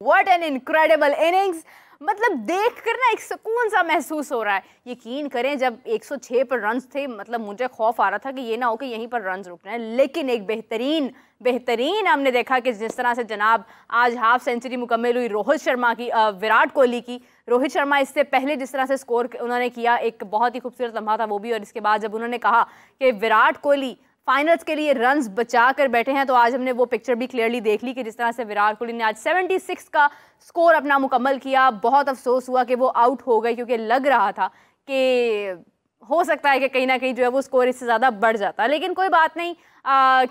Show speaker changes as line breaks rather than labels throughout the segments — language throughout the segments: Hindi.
What an incredible innings. मतलब देख कर ना एक सुकून सा महसूस हो रहा है। यकीन करें जब 106 पर रन्स थे, मतलब मुझे खौफ आ रहा था कि ये ना हो कि यहीं पर रन्स रुक रहे हैं, लेकिन एक बेहतरीन हमने देखा कि जिस तरह से जनाब आज हाफ सेंचुरी मुकम्मल हुई रोहित शर्मा की, विराट कोहली की। रोहित शर्मा इससे पहले जिस तरह से स्कोर उन्होंने किया, एक बहुत ही खूबसूरत लम्हा था वो भी। और इसके बाद जब उन्होंने कहा कि विराट कोहली फाइनल्स के लिए रन्स बचा कर बैठे हैं, तो आज हमने वो पिक्चर भी क्लियरली देख ली कि जिस तरह से विराट कोहली ने आज 76 का स्कोर अपना मुकम्मल किया। बहुत अफसोस हुआ कि वो आउट हो गए, क्योंकि लग रहा था कि हो सकता है कि कहीं ना कहीं जो है वो स्कोर इससे ज़्यादा बढ़ जाता, लेकिन कोई बात नहीं।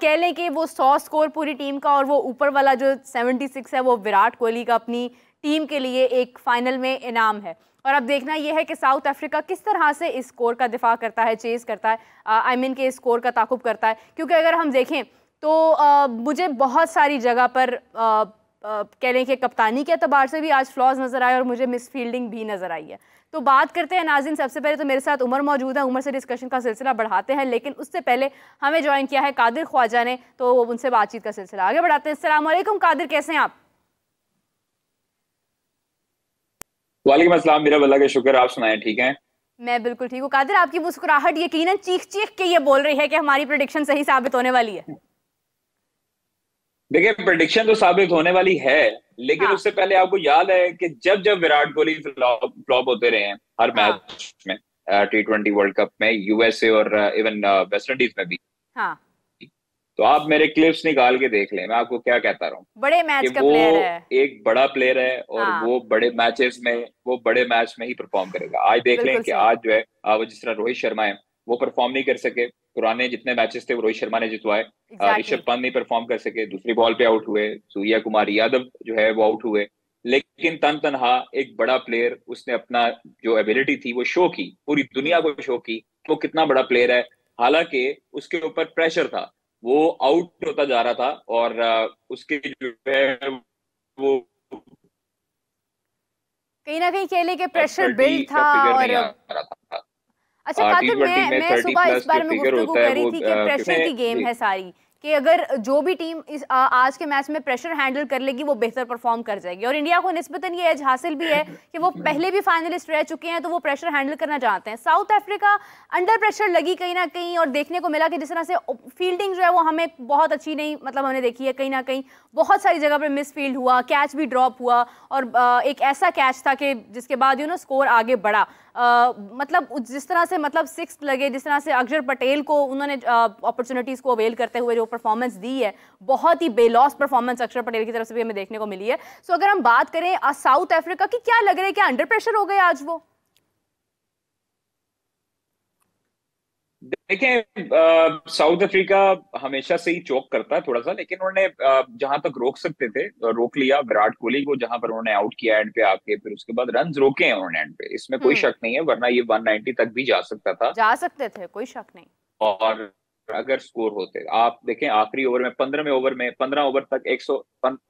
कह लें कि वो 100 स्कोर पूरी टीम का और वो ऊपर वाला जो 76 है वो विराट कोहली का अपनी टीम के लिए एक फाइनल में इनाम है। और अब देखना यह है कि साउथ अफ्रीका किस तरह से इस स्कोर का दिफा करता है, चेस करता है, आई मीन के स्कोर का ताकुब करता है। क्योंकि अगर हम देखें तो मुझे बहुत सारी जगह पर कह लें कि कप्तानी के अतबार से भी आज फ्लॉज नज़र आए और मुझे मिस फील्डिंग भी नज़र आई है। तो बात करते हैं नाज़रीन। सबसे पहले तो मेरे साथ उमर मौजूद है, उमर से डिस्कशन का सिलसिला बढ़ाते हैं, लेकिन उससे पहले हमें ज्वाइन किया है कादिर ख्वाजा ने, तो उनसे बातचीत का सिलसिला आगे बढ़ाते हैं। अस्सलाम वालेकुम कादिर, कैसे हैं आप?
वालेकुम अस्सलाम, मेरा अल्लाह का शुक्र, आप सुनाएं, ठीक हैं?
मैं बिल्कुल ठीक हूँ कादिर। आपकी मुस्कुराहट यकीनन चीख चीख के ये बोल रही है कि हमारी प्रेडिक्शन सही साबित होने वाली है।
देखिए, प्रेडिक्शन तो साबित होने वाली है, लेकिन
हाँ
उससे पहले आपको याद है कि जब जब विराट कोहली फ्लॉप होते रहे हैं हर
हाँ
मैच में, T20 वर्ल्ड कप में, यूएसए और इवन वेस्ट इंडीज में भी,
हाँ,
तो आप मेरे क्लिप्स निकाल के देख लें, मैं आपको क्या कहता रहा हूँ
बड़े
कि
मैच का
वो
प्लेयर है।
एक बड़ा प्लेयर है और
हाँ
वो बड़े मैचेस में, वो बड़े मैच में ही परफॉर्म करेगा। आज देख लें
बिल्कुल
कि
सही।
आज जो है वो जिस तरह रोहित शर्मा है वो परफॉर्म नहीं कर सके। पुराने जितने मैचेस थे वो रोहित शर्मा ने जितवाए। ऋषभ
एग्जैक्टली।
पंत नहीं परफॉर्म कर सके, दूसरी बॉल पे आउट हुए। सूर्या कुमार यादव जो है वो आउट हुए। लेकिन तन तनहा एक बड़ा प्लेयर, उसने अपना जो एबिलिटी थी वो शो की, पूरी दुनिया को शो की वो कितना बड़ा प्लेयर है। हालांकि उसके ऊपर प्रेशर था, वो आउट होता जा रहा था और उसके जो है वो
कहीं ना कहीं खेले के प्रेशर
30
बिल्ड
का
था।
फिगर
और
नहीं आ रहा
अच्छा
था। टी
कातिल,
ट्वेंटी में
मैं
30
सुबह इस
प्लस जो
बारे में
फिगर
गुफ्तगू
होता है
कर रही
वो
थी कि प्रेशर
कितने
की गेम
जी।
है सारी, कि अगर जो भी टीम इस आज के मैच में प्रेशर हैंडल कर लेगी वो बेहतर परफॉर्म कर जाएगी। और इंडिया को निस्बतन ये एज हासिल भी है कि वो पहले भी फाइनलिस्ट रह चुके हैं, तो वो प्रेशर हैंडल करना जानते हैं। साउथ अफ्रीका अंडर प्रेशर लगी कहीं ना कहीं, और देखने को मिला कि जिस तरह से फील्डिंग जो है वो हमें बहुत अच्छी नहीं, मतलब हमने देखी है कहीं ना कहीं बहुत सारी जगह पर मिस फील्ड हुआ, कैच भी ड्रॉप हुआ। और एक ऐसा कैच था कि जिसके बाद स्कोर आगे बढ़ा। मतलब जिस तरह से मतलब सिक्स लगे, जिस तरह से अक्षर पटेल को उन्होंने अपॉर्चुनिटीज को अवेल करते हुए जो परफॉर्मेंस दी है, बहुत ही बेलॉस परफॉर्मेंस अक्षर पटेल की तरफ से भी हमें देखने को मिली है। सो अगर हम बात करें साउथ अफ्रीका की, क्या लग रहा है, क्या अंडर प्रेशर हो गए आज वो?
देखें, साउथ अफ्रीका हमेशा से ही चौक करता है थोड़ा सा, लेकिन उन्होंने जहां तक रोक सकते थे रोक लिया। विराट कोहली को जहां पर उन्होंने आउट किया एंड पे आके, फिर उसके बाद रन रोके हैं उन्होंने एंड पे, इसमें कोई
हम्म,
शक नहीं है, वरना ये 190 तक भी जा सकता था।
जा सकते थे, कोई शक नहीं।
और अगर स्कोर होते, आप देखें आखिरी ओवर में, 15 ओवर तक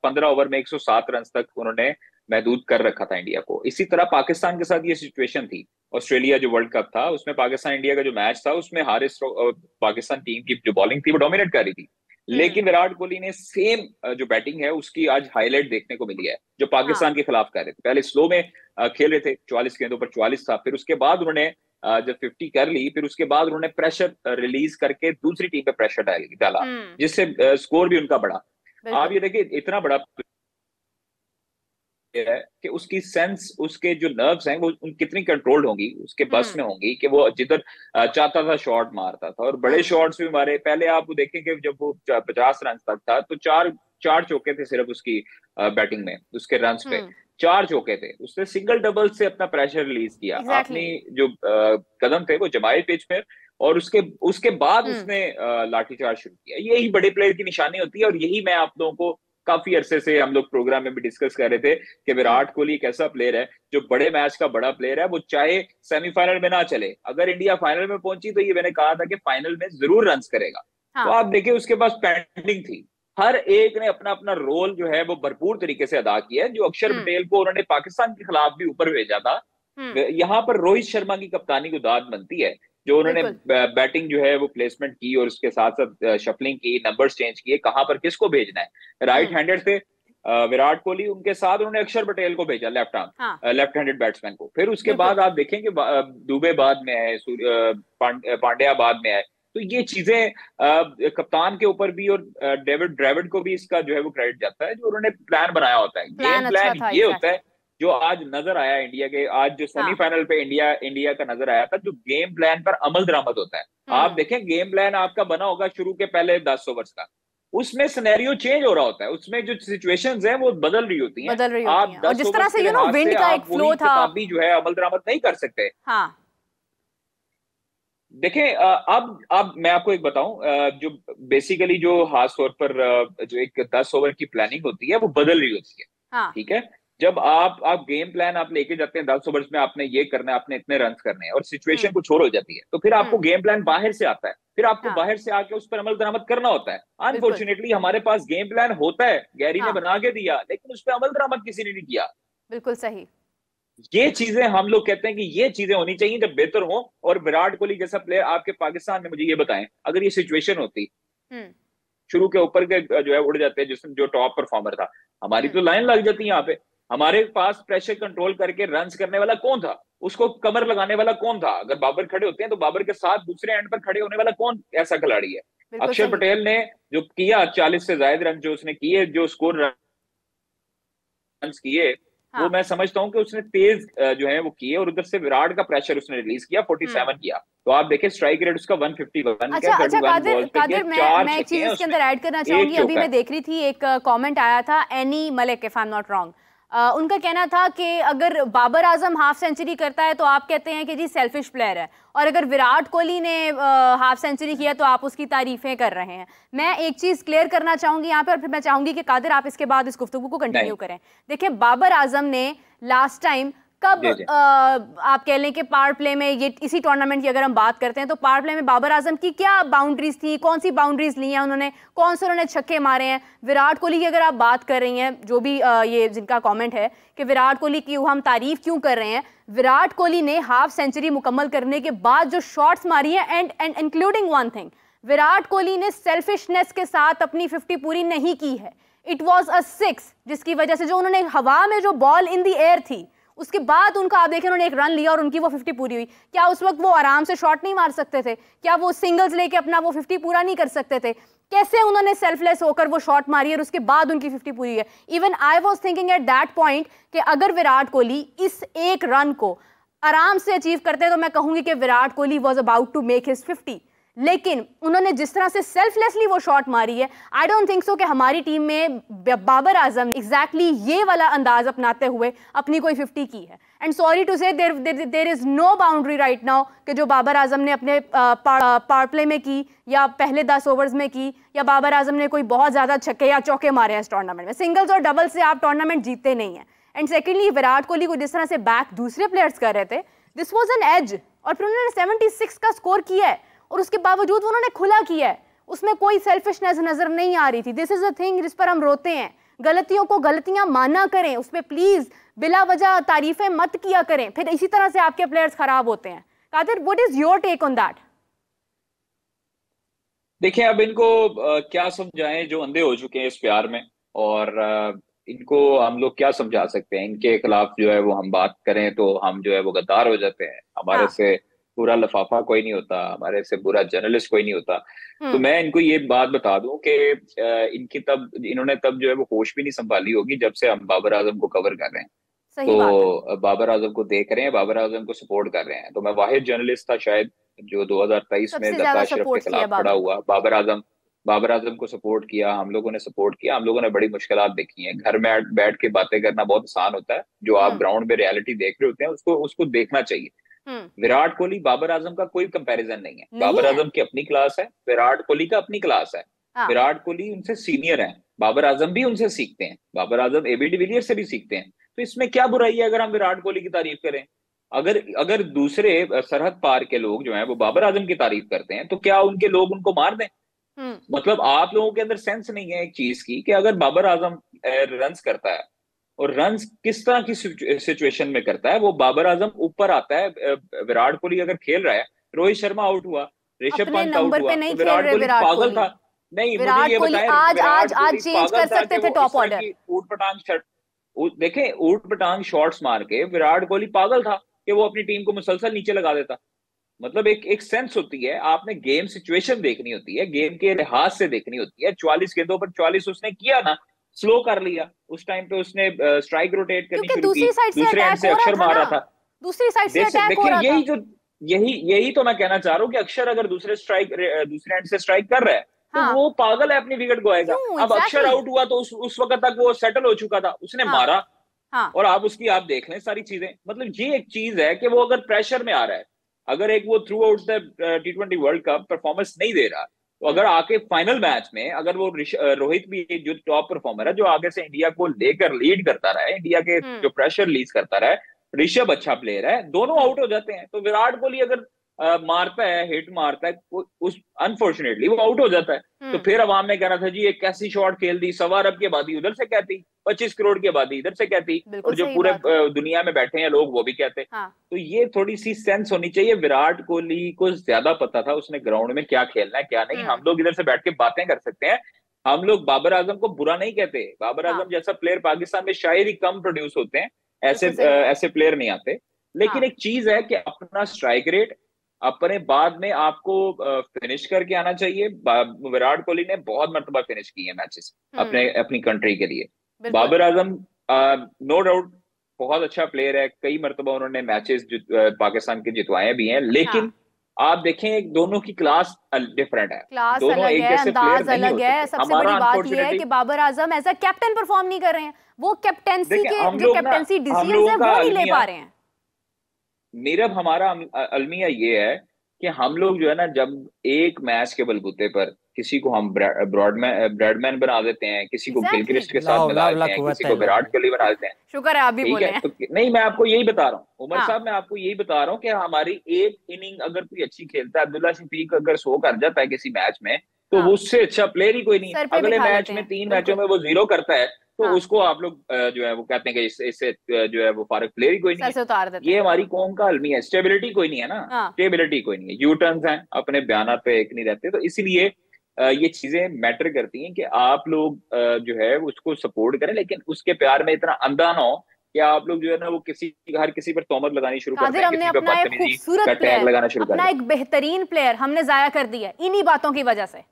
15 ओवर में 107 रन तक उन्होंने महदूद कर रखा था इंडिया को। इसी तरह पाकिस्तान के साथ ये सिचुएशन थी। ऑस्ट्रेलिया जो वर्ल्ड कप था उसमें पाकिस्तान इंडिया का जो मैच था उसमें हारिस पाकिस्तान टीम की जो बॉलिंग थी वो डोमिनेट कर रही थी।
हम्म,
लेकिन विराट कोहली ने सेम जो बैटिंग है उसकी आज हाईलाइट देखने को मिली है, जो
हाँ
पाकिस्तान के खिलाफ कर रहे थे। पहले स्लो में खेल रहे थे, 44 गेंदों पर 44 था, फिर उसके बाद उन्होंने जब 50 कर ली, फिर उसके बाद उन्होंने प्रेशर रिलीज करके दूसरी टीम पे प्रेशर डाला,
हम्म,
जिससे स्कोर भी उनका बढ़ा। आप
बिल्कुल।
ये देखिए, इतना बड़ा है कि उसकी सेंस, उसके जो नर्व्स हैं वो कितनी कंट्रोल्ड होंगी, उसके बस
हम्म,
में होंगी कि वो जिधर चाहता था शॉट मारता था। और बड़े
हम्म,
शॉट्स भी मारे। पहले आप वो देखें कि जब वो 50 रन तक था तो चार चार चौके थे सिर्फ उसकी बैटिंग में, उसके रन्स पे
हम्म,
चार चौके थे। उसने सिंगल डबल से अपना प्रेशर रिलीज किया।
एग्जैक्टली।
अपनी जो कदम थे वो जमाए पिच में, और उसके उसके बाद
हम्म,
उसने लाठीचार्ज शुरू किया। यही बड़े प्लेयर की निशानी होती है, और यही मैं आप लोगों को काफी अरसे से, हम लोग प्रोग्राम में भी डिस्कस कर रहे थे कि
हम्म,
विराट कोहली एक ऐसा प्लेयर है जो बड़े मैच का बड़ा प्लेयर है। वो चाहे सेमीफाइनल में ना चले, अगर इंडिया फाइनल में पहुंची तो ये मैंने कहा था कि फाइनल में जरूर रन करेगा। तो
हाँ,
आप देखिए, उसके पास पेंडिंग थी। हर एक ने अपना अपना रोल जो है वो भरपूर तरीके से अदा किया है। जो अक्षर
हम्म,
पटेल को उन्होंने पाकिस्तान के खिलाफ भी ऊपर भेजा था,
हम्म,
यहाँ पर रोहित शर्मा की कप्तानी को दाद बनती है। जो उन्होंने
बिल्कुल।
बैटिंग जो है वो प्लेसमेंट की, और उसके साथ साथ शफलिंग की, नंबर्स चेंज किए, कहां पर किसको भेजना है। राइट
हम्म,
हैंडेड थे, विराट कोहली, उनके साथ उन्होंने अक्षर पटेल को भेजा, लेफ्ट आर्म
हाँ
लेफ्ट हैंडेड बैट्समैन को। फिर उसके
बिल्कुल
बाद आप देखेंगे दुबे बाद में आए, पांड्या बाद में आए। तो ये चीजें कप्तान के ऊपर भी और डेविड ड्रेविड को भी इसका जो है वो क्रेडिट जाता है, जो उन्होंने प्लान बनाया होता है।
प्लान
गेम
अच्छा
प्लान
था
ये होता
एग्जैक्टली।
है जो आज नजर आया इंडिया के, आज जो
हाँ
सेमीफाइनल पे इंडिया का नजर आया था, जो गेम प्लान पर अमल दरामद होता है। आप
हम्म
देखें गेम प्लान आपका बना होगा शुरू के पहले 10 ओवर्स का, उसमें सिनेरियो चेंज हो रहा होता है, उसमें जो सिचुएशंस हैं वो बदल रही होती हैं।
बदल रही होती
आप
हैं, और
10
जिस तरह
ओवर्स
से
के लिहाज
विंड
से
का एक
आप
फ्लो
वही
था।
किताबी जो है अमल दरामद नहीं कर सकते।
हाँ
देखें अब मैं आपको एक बताऊं, जो बेसिकली जो खास तौर पर जो एक 10 ओवर की प्लानिंग होती है वो बदल रही होती है।
हाँ
ठीक है, जब आप गेम प्लान आप लेके जाते हैं 10 ओवर्स में, आपने ये करना है, आपने इतने रन करने हैं, और सिचुएशन
हम्म
कुछ और हो जाती है, तो फिर आपको
हम्म
गेम प्लान बाहर से आता है, फिर आपको
हाँ
बाहर से आके उस पर अमल दरामद करना होता है।
बिल्कुल
अनफॉर्चुनेटली हमारे पास गेम प्लान होता है, गैरी ने
हाँ
बना के दिया, लेकिन उस पर अमल दरामद किसी ने नहीं किया।
बिल्कुल सही।
ये चीजें हम लोग कहते हैं कि ये चीजें होनी चाहिए जब बेहतर हो। और विराट कोहली जैसा प्लेयर आपके पाकिस्तान में, मुझे ये बताएं, अगर ये सिचुएशन होती,
हम्म
शुरू के ऊपर के जो है उड़ जाते हैं, जिसमें जो टॉप परफॉर्मर था, हमारी
हम्म
तो लाइन लग जाती है यहाँ पे। हमारे पास प्रेशर कंट्रोल करके रन्स करने वाला कौन था, उसको कमर लगाने वाला कौन था? अगर बाबर खड़े होते हैं तो बाबर के साथ दूसरे एंड पर खड़े होने वाला कौन ऐसा खिलाड़ी है?
बिल्कुल
अक्षर
सही।
पटेल ने जो किया, 40 से ज्यादा रन जो उसने किए, जो स्कोर रन किए, वो
हाँ
मैं समझता हूं कि उसने तेज जो है वो किए, और उधर से विराट का प्रेशर उसने रिलीज किया, 47 किया। तो आप देखें स्ट्राइक रेट उसका 151 का
अच्छा
है,
अच्छा
31
कादिर
बॉल पे किया,
कादिर, मैं
4
मैं एक
छक्के
चीज
हैं
इसके
उसमें,
अंदर ऐड करना
एक
चाहूंगी। अभी
चौका
मैं
है।
देख रही थी एक कमेंट आया था any Malik, if I am not wrong. उनका कहना था कि अगर बाबर आजम हाफ सेंचुरी करता है तो आप कहते हैं कि जी सेल्फिश प्लेयर है, और अगर विराट कोहली ने हाफ सेंचुरी किया तो आप उसकी तारीफें कर रहे हैं। मैं एक चीज क्लियर करना चाहूंगी यहाँ पे, और फिर मैं चाहूंगी कि कादिर आप इसके बाद इस गुफ्तगू को
नहीं,
कंटिन्यू करें। देखिए बाबर आजम ने लास्ट टाइम कब
जी जी,
आप कह लें कि पावर प्ले में, ये इसी टूर्नामेंट की अगर हम बात करते हैं तो पावर प्ले में बाबर आजम की क्या बाउंड्रीज थी, कौन सी बाउंड्रीज ली हैं उन्होंने, कौन से उन्होंने छक्के मारे हैं? विराट कोहली की अगर आप बात कर रही हैं, जो भी ये जिनका कमेंट है कि विराट कोहली की हम तारीफ क्यों कर रहे हैं, विराट कोहली ने हाफ सेंचुरी मुकम्मल करने के बाद जो शॉट्स मारी है, and including one thing, Virat Kohli ने सेल्फिशनेस के साथ अपनी 50 पूरी नहीं की है। इट वॉज अ 6, जिसकी वजह से जो उन्होंने हवा में जो बॉल इन दी एयर थी, उसके बाद उनका आप देखें उन्होंने एक रन लिया और उनकी वो 50 पूरी हुई। क्या उस वक्त वो आराम से शॉट नहीं मार सकते थे? क्या वो सिंगल्स लेके अपना वो 50 पूरा नहीं कर सकते थे? कैसे उन्होंने सेल्फलेस होकर वो शॉट मारी है और उसके बाद उनकी 50 पूरी है? Even I was thinking at that point कि अगर विराट कोहली इस एक रन को आराम से अचीव करते तो मैं कहूंगी कि Virat Kohli was about to make his 50। लेकिन उन्होंने जिस तरह से सेल्फलेसली वो शॉट मारी है, आई डोंट थिंक सो कि हमारी टीम में बाबर आजम एग्जैक्टली ये वाला अंदाज अपनाते हुए अपनी कोई 50 की है। And sorry to say there is no boundary right now कि जो बाबर आजम ने अपने पावर प्ले में की, या पहले 10 ओवर्स में की, या बाबर आजम ने कोई बहुत ज्यादा छक्के या चौके मारे हैं इस टूर्नामेंट में। सिंगल्स और डबल से आप टूर्नामेंट जीतते नहीं है। एंड सेकेंडली विराट कोहली को जिस तरह से बैक दूसरे प्लेयर्स कर रहे थे, दिस वॉज एन एज, और फिर उन्होंने 76 का स्कोर किया है, और उसके बावजूद उन्होंने खुला किया है, उसमें कोई सेल्फिशनेस नजर नहीं आ रही थी। दिस इज अ थिंग जिस पर हम रोते हैं। गलतियों को गलतियां माना करें, उस पर प्लीज बिला वजह तारीफें मत किया करें, फिर इसी तरह से आपके प्लेयर्स खराब होते हैं। Qadir, what is your take on that?
देखिए अब इनको क्या समझाएं जो अंधे हो चुके हैं इस प्यार में, और इनको हम लोग क्या समझा सकते हैं? इनके खिलाफ जो है वो हम बात करें तो हम जो है वो गद्दार हो जाते हैं। हमारे
हाँ
से बुरा लफाफा कोई नहीं होता, हमारे से बुरा जर्नलिस्ट कोई नहीं होता। तो
हम्म
मैं इनको ये बात बता दूं कि इन्होंने तब जो है वो होश भी नहीं संभाली होगी जब से हम बाबर आजम को कवर कर रहे हैं।
सही बात है।
तो बाबर आजम को देख रहे हैं, बाबर आजम को सपोर्ट कर रहे हैं। तो मैं वाहिद जर्नलिस्ट था शायद जो 2023 में
सबसे
लता
ज्यादा
अशरफ के
सपोर्ट किया
खिलाफ खड़ा
बाबर को।
हुआ। बाबर आजम को सपोर्ट किया, हम लोगों ने सपोर्ट किया। हम लोगों ने बड़ी मुश्किलात देखी हैं। घर में बैठ के बातें करना बहुत आसान होता है, जो आप
हम्म
ग्राउंड में रियलिटी देख रहे होते हैं उसको उसको देखना चाहिए।
हम्म
विराट कोहली बाबर आजम का कोई कंपैरिजन नहीं है।
नहीं
बाबर
है।
आजम की अपनी क्लास है, विराट कोहली का अपनी क्लास है।
हाँ
विराट कोहली उनसे सीनियर है, बाबर आजम भी उनसे सीखते हैं, बाबर आजम एबी डिविलियर से भी सीखते हैं। तो इसमें क्या बुराई है अगर हम विराट कोहली की तारीफ करें? अगर अगर दूसरे सरहद पार के लोग जो हैं वो बाबर आजम की तारीफ करते हैं, तो क्या उनके लोग उनको मार दें?
हम्म
मतलब आप लोगों के अंदर सेंस नहीं है एक चीज की कि अगर बाबर आजम रन्स करता है, और रन्स किस तरह की सिचुएशन में करता है, वो बाबर आजम ऊपर आता है। विराट कोहली अगर खेल रहा है, रोहित शर्मा आउट हुआ, ऋषभ
अपने
पंत आउट
नंबर
हुआ,
पे
तो
नहीं खेल
विराट
रहे
कोहली
विराट
पागल
कोहली।
था। नहीं, मुझे
विराट
ये
कोहली
बताएं,
आज
विराट
आज आज
कोहली
चेंज
पागल
कर
था
सकते
कि
थे
वो
टॉप
इस तरह
ऑर्डर।
की ऊट पटांग शर्ट, देखें ऊट पटांग शॉट्स मार के विराट कोहली पागल था कि वो अपनी टीम को मुसलसल नीचे लगा देता। मतलब एक एक सेंस होती है, आपने गेम सिचुएशन देखनी होती है, गेम के लिहाज से देखनी होती है। 44 गेंदों पर 44 उसने किया ना, स्लो कर लिया। उस टाइम पे उसने स्ट्राइक रोटेट करनी
क्योंकि
शुरू की,
दूसरी साइड से
दूसरे एंड
अटैक
से
हो रहा
अक्षर
था
मार
ना,
रहा था।
दूसरी साइड से अटैक हो
देखिए
रहा था।
यही जो, यही यही तो मैं कहना चाह रहा हूँ कि अक्षर अगर दूसरे एंड से स्ट्राइक कर रहा है तो
हाँ,
वो पागल है, अपनी विकेट गवाएगा।
क्यों
अब अक्षर
एग्जैक्टली
आउट हुआ तो उस वक्त तक वो सेटल हो चुका था, उसने
हाँ
मारा।
हाँ।
और आप उसकी आप देख लें सारी चीजें, मतलब ये एक चीज है कि वो अगर प्रेशर में आ रहा है, अगर एक वो through out the T20 world cup performance नहीं दे रहा, तो अगर आके फाइनल मैच में अगर वो रोहित भी जो टॉप परफॉर्मर है, जो आगे से इंडिया को लेकर लीड करता रहा है, इंडिया के
हम्म
जो प्रेशर रिलीज करता रहा है, ऋषभ अच्छा प्लेयर है, दोनों
हम्म
आउट हो जाते हैं, तो विराट कोहली अगर मारता है, हिट मारता है, उस अनफॉर्चुनेटली वो आउट हो जाता है। तो
हम्म।
फिर अवाम ने कहना था जी एक कैसी शॉट खेल दी, 1.25 अरब की आबादी उधर से कहती, 25 करोड़ की आबादी इधर से कहती,
बिल्कुल
और जो
सही
पूरे
बात है।
दुनिया में बैठे हैं लोग वो भी कहते।
हाँ
तो ये थोड़ी सी सेंस होनी चाहिए। विराट कोहली को ज्यादा पता था उसने ग्राउंड में क्या खेलना है क्या नहीं।
हम्म।
हम लोग इधर से बैठ के बातें कर सकते हैं, हम लोग बाबर आजम को बुरा नहीं कहते। बाबर
हाँ
आजम जैसा प्लेयर पाकिस्तान में शायद ही कम प्रोड्यूस होते हैं, ऐसे
बिल्कुल सही बात है।
ऐसे प्लेयर नहीं आते। लेकिन
हाँ
एक चीज है कि अपना स्ट्राइक रेट, अपने बाद में आपको फिनिश करके आना चाहिए। विराट कोहली ने बहुत मरतबा फिनिश किए हैं मैचेस अपने
हम्म।
अपनी कंट्री के लिए।
बिल्कुल।
बाबर आजम नो डाउट बहुत अच्छा प्लेयर है, कई मरतबा उन्होंने मैचेस पाकिस्तान के जितवाए भी हैं, लेकिन
हाँ
आप देखें दोनों की क्लास डिफरेंट है।
क्लास
दोनों
अलग
एक
है,
जैसे प्लेयर
अंदाज
नहीं
अलग
हो
है।
सकते।
सबसे बड़ी
हमारा
बात यह है
अनफॉर्चुनेटली,
कि Babar Azam as a captain perform नहीं कर रहे हैं। वो कैप्टेंसी
देखिए
के
हम
जो
लोग ना,
कैप्टेंसी
हम
डिसीजंस
लोगों
हैं
का
वो नहीं ले पा
अलमिया,
रहे हैं।
मेरा हमारा अलमिया ये है कि हम लोग जो है ना, जब एक मैच के बलबूते पर किसी को हम ब्रैडमैन बना देते हैं, किसी को
एग्जैक्टली
गिलक्रिस्ट के साथ
लाओ
मिला
लाव ला
देते हैं, किसी
कुव्वत
को
इल्ला
विराट
बिल्ला।
कोहली बना देते हैं।
शुक्र है आप भी
ठीक
बोले
है,
हैं।
तो नहीं मैं आपको यही बता रहा हूँ उमर
हाँ
साहब, मैं आपको यही बता रहा हूँ कि हमारी एक इनिंग अगर कोई अच्छी खेलता है, अब्दुल्ला शफीक अगर 100 कर जाता है किसी मैच में, तो वो
हाँ
उससे अच्छा प्लेयर ही कोई नहीं है।
सर पे
अगले
बिठा
मैच
लेते
में
हैं
3 मैचों
बिल्कुल।
में वो 0 करता है, तो
हाँ
उसको आप लोग जो है वो कहते हैं कि इससे जो है वो फारक प्लेयर ही कोई नहीं
सर
है।
से उतार देते
ये
हैं।
हमारी कौम का अलमिया है, स्टेबिलिटी कोई नहीं है ना,
हाँ
स्टेबिलिटी कोई नहीं है, यू टर्न्स हैं, अपने बयान पे एक नहीं रहते। तो इसीलिए ये चीजें मैटर करती हैं कि आप लोग जो है उसको सपोर्ट करें, लेकिन उसके प्यार में इतना अंधा ना हो कि आप लोग जो है ना वो हर किसी पर तोहमत लगानी शुरू कर
कादिर,
दें,
हमने
किसी पर
अपना एक
बदतमीजी का
खूबसूरत
टैग
प्लेयर,
लगाना शुरू कर
अपना
दें।
एक बेहतरीन प्लेयर हमने जाया कर दिया इन्हीं बातों की वजह से।